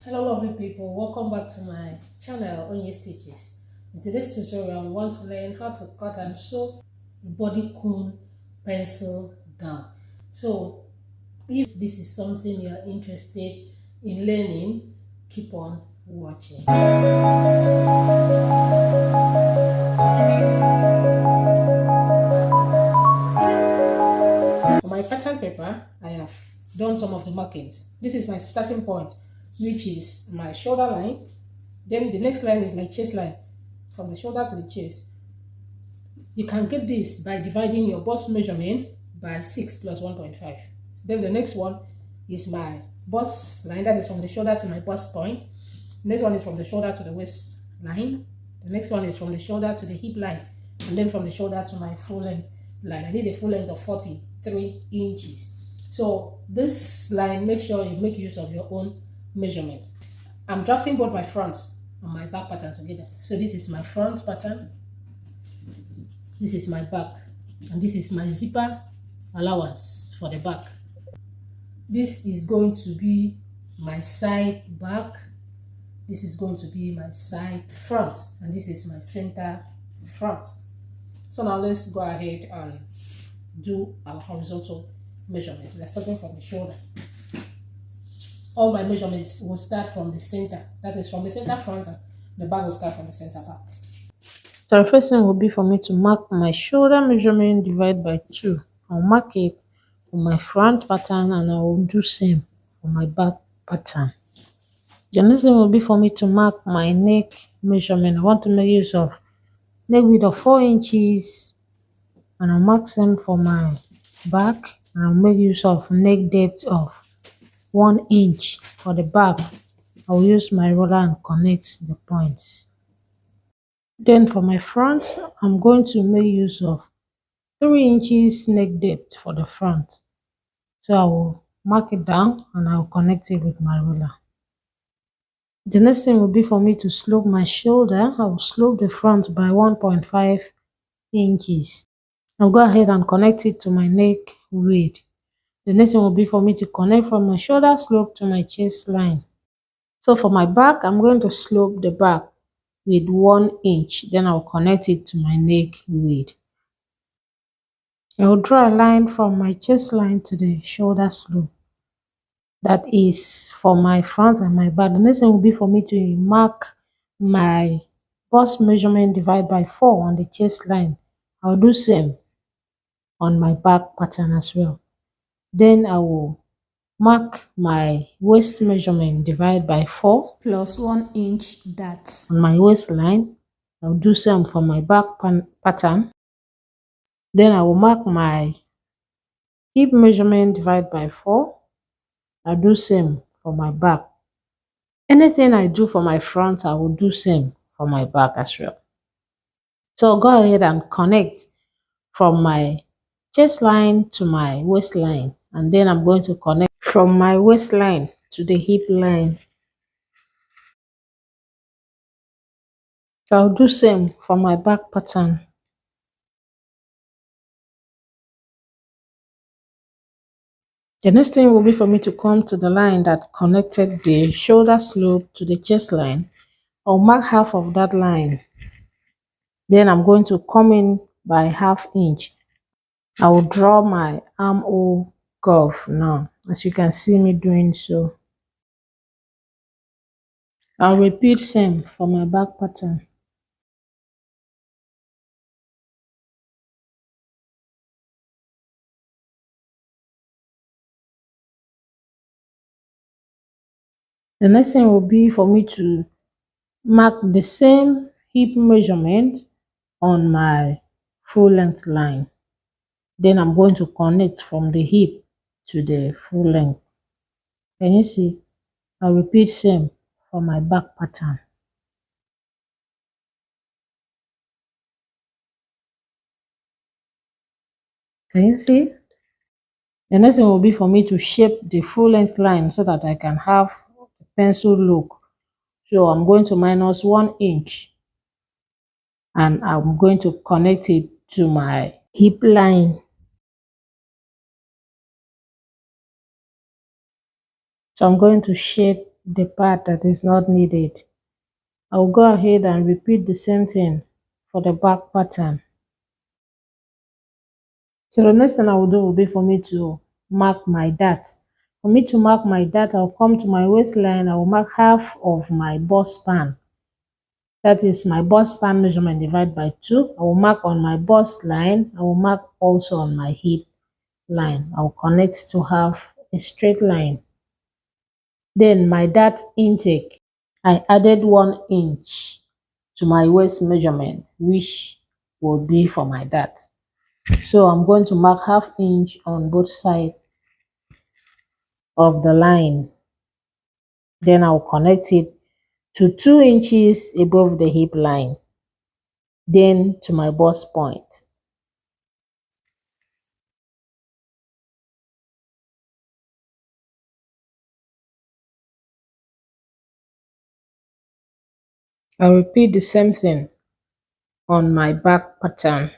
Hello lovely people, welcome back to my channel Unyistitches. In today's tutorial we want to learn how to cut and sew a bodycon pencil gown. So if this is something you are interested in learning, keep on watching. For my pattern paper, I have done some of the markings. This is my starting point, which is my shoulder line. Then the next line is my chest line, from the shoulder to the chest. You can get this by dividing your bust measurement by 6 plus 1.5. Then the next one is my bust line, that is from the shoulder to my bust point. The next one is from the shoulder to the waist line. The next one is from the shoulder to the hip line. And then from the shoulder to my full length line. I need a full length of 43 inches. So this line, make sure you make use of your own measurement. I'm drafting both my front and my back pattern together. So this is my front pattern, this is my back, and this is my zipper allowance for the back. This is going to be my side back, this is going to be my side front, and this is my center front. So now let's go ahead and do our horizontal measurement. We're starting from the shoulder. All my measurements will start from the center, that is from the center front, and the back will start from the center back. So the first thing will be for me to mark my shoulder measurement divided by 2. I'll mark it for my front pattern and I will do same for my back pattern. The next thing will be for me to mark my neck measurement. I want to make use of neck width of 4 inches and I'll mark same for my back, and I'll make use of neck depth of 1 inch for the back. I'll use my ruler and connect the points. Then for my front, I'm going to make use of 3 inches neck depth for the front. So I will mark it down and I will connect it with my ruler. The next thing will be for me to slope my shoulder. I will slope the front by 1.5 inches. I'll go ahead and connect it to my neck width. The next thing will be for me to connect from my shoulder slope to my chest line. So for my back, I'm going to slope the back with 1 inch. Then I'll connect it to my neck width. I will draw a line from my chest line to the shoulder slope. That is for my front and my back. The next thing will be for me to mark my bust measurement divided by 4 on the chest line. I'll do same on my back pattern as well. Then I will mark my waist measurement divided by 4 plus 1 inch that on my waistline. I'll do same for my back pattern. Then I will mark my hip measurement divided by 4. I'll do same for my back. Anything I do for my front, I will do same for my back as well. So I'll go ahead and connect from my chest line to my waistline, and then I'm going to connect from my waistline to the hip line. So I'll do same for my back pattern. The next thing will be for me to come to the line that connected the shoulder slope to the chest line. I'll mark half of that line. Then I'm going to come in by ½ inch. I will draw my armhole curve now, as you can see me doing so. I'll repeat same for my back pattern. The next thing will be for me to mark the same hip measurement on my full length line. Then I'm going to connect from the hip to the full length. Can you see? I'll repeat same for my back pattern. Can you see? The next thing will be for me to shape the full length line so that I can have a pencil look. So I'm going to minus 1 inch and I'm going to connect it to my hip line. So I'm going to shape the part that is not needed. I'll go ahead and repeat the same thing for the back pattern. So the next thing I will do will be for me to mark my dart. For me to mark my dart, I'll come to my waistline. I will mark half of my bust span. That is my bust span measurement divided by 2. I will mark on my bust line. I will mark also on my hip line. I will connect to have a straight line. Then my dart intake, I added 1 inch to my waist measurement, which will be for my dart. So I'm going to mark ½ inch on both sides of the line. Then I'll connect it to 2 inches above the hip line. Then to my bust point. I'll repeat the same thing on my back pattern.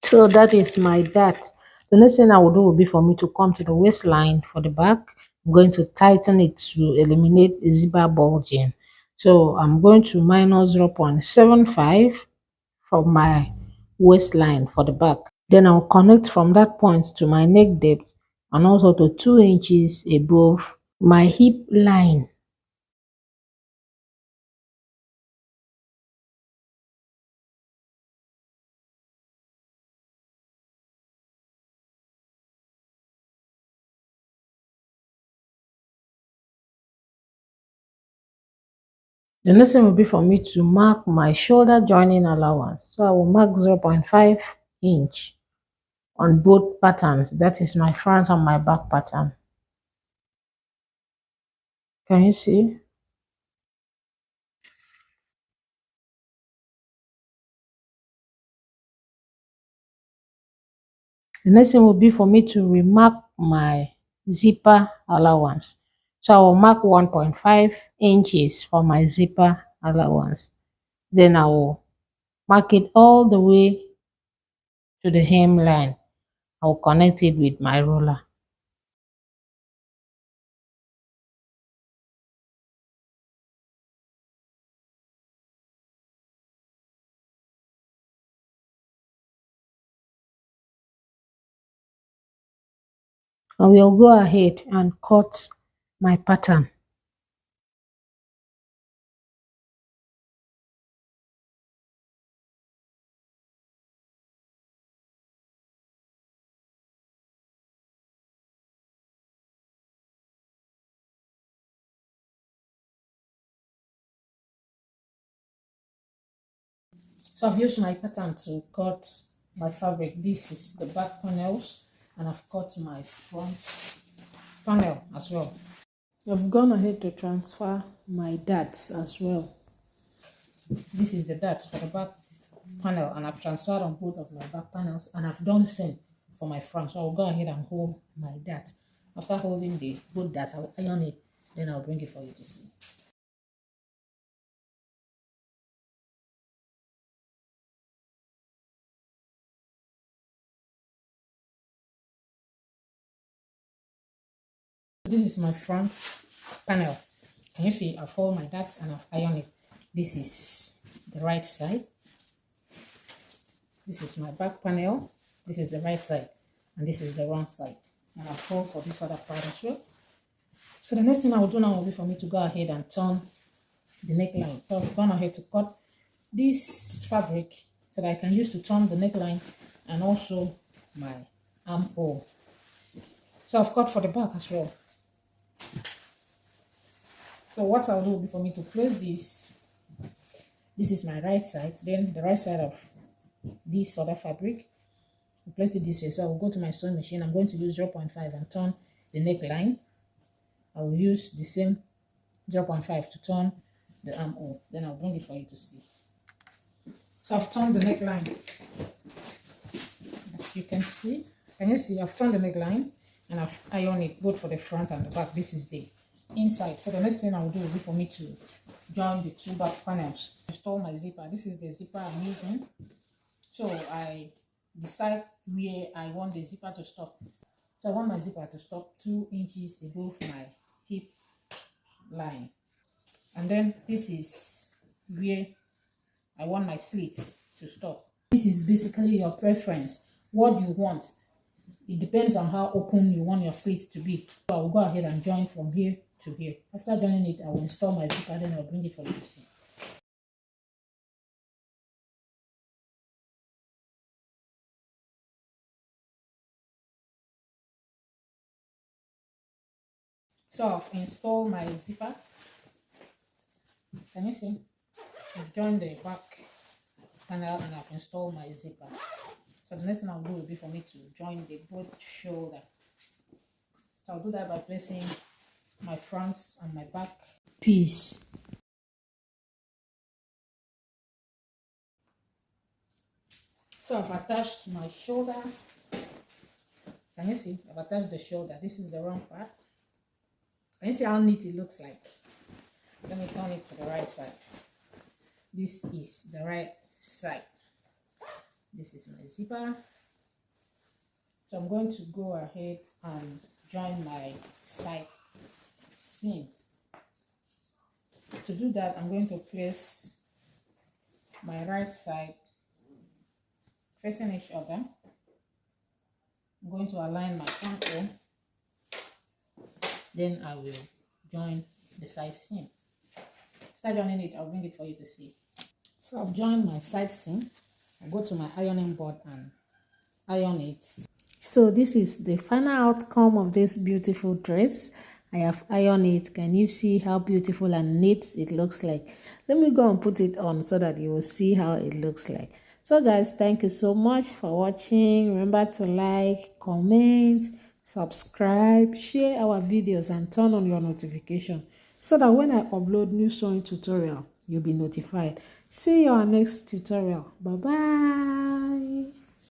So that is my dart. The next thing I will do will be for me to come to the waistline for the back. I'm going to tighten it to eliminate zipper bulging. So I'm going to minus 0.75 from my waistline for the back. Then I'll connect from that point to my neck depth and also to 2 inches above my hip line. The next thing will be for me to mark my shoulder joining allowance. So I will mark 0.5 inch on both patterns. That is my front and my back pattern. Can you see? The next thing will be for me to remark my zipper allowance. So I will mark 1.5 inches for my zipper allowance. Then I will mark it all the way to the hemline. I will connect it with my ruler. I will go ahead and cut my pattern. So I've used my pattern to cut my fabric. This is the back panels, and I've cut my front panel as well. I've gone ahead to transfer my darts as well. This is the darts for the back panel, and I've transferred on both of my back panels, and I've done the same for my front. So I'll go ahead and hold my dart. After holding the both darts, I'll iron it, then I'll bring it for you to see. This is my front panel. Can you see? I've held my darts and I've ironed it. This is the right side. This is my back panel. This is the right side, and this is the wrong side. And I'll fold for this other part as well. So the next thing I will do now will be for me to go ahead and turn the neckline. So I've gone ahead to cut this fabric so that I can use to turn the neckline and also my armhole. So I've cut for the back as well. So what I'll do will be for me to place this. This is my right side. Then the right side of this other fabric, I'll place it this way. So I will go to my sewing machine. I'm going to use 0.5 and turn the neckline. I will use the same 0.5 to turn the armhole. Then I'll bring it for you to see. So I've turned the neckline. As you can see, I've turned the neckline and I've ironed it both for the front and the back. This is the inside. So the next thing I'll do will be for me to join the two back panels. Install my zipper. This is the zipper I'm using. So I decide where I want the zipper to stop. So I want my zipper to stop 2 inches above my hip line. And then this is where I want my slits to stop. This is basically your preference, what you want. It depends on how open you want your slit to be. So I will go ahead and join from here to here. After joining it, I will install my zipper, then I'll bring it for you to see. So I've installed my zipper. Can you see? I've joined the back panel and I've installed my zipper. So the next thing I'll do will be for me to join the both shoulder. So I'll do that by placing my front and my back piece. So I've attached my shoulder. Can you see? I've attached the shoulder. This is the wrong part. Can you see how neat it looks like? Let me turn it to the right side. This is the right side. This is my zipper. So I'm going to go ahead and join my side seam. To do that, I'm going to place my right side facing each other. I'm going to align my ankle. Then I will join the side seam. After joining it, I'll bring it for you to see. So I've joined my side seam. I'll go to my ironing board and iron it. So this is the final outcome of this beautiful dress. I have ironed it. Can you see how beautiful and neat it looks like? Let me go and put it on so that you will see how it looks like. So guys, thank you so much for watching. Remember to like, comment, subscribe, share our videos and turn on your notification so that when I upload new sewing tutorial, you'll be notified. See you on our next tutorial. Bye bye.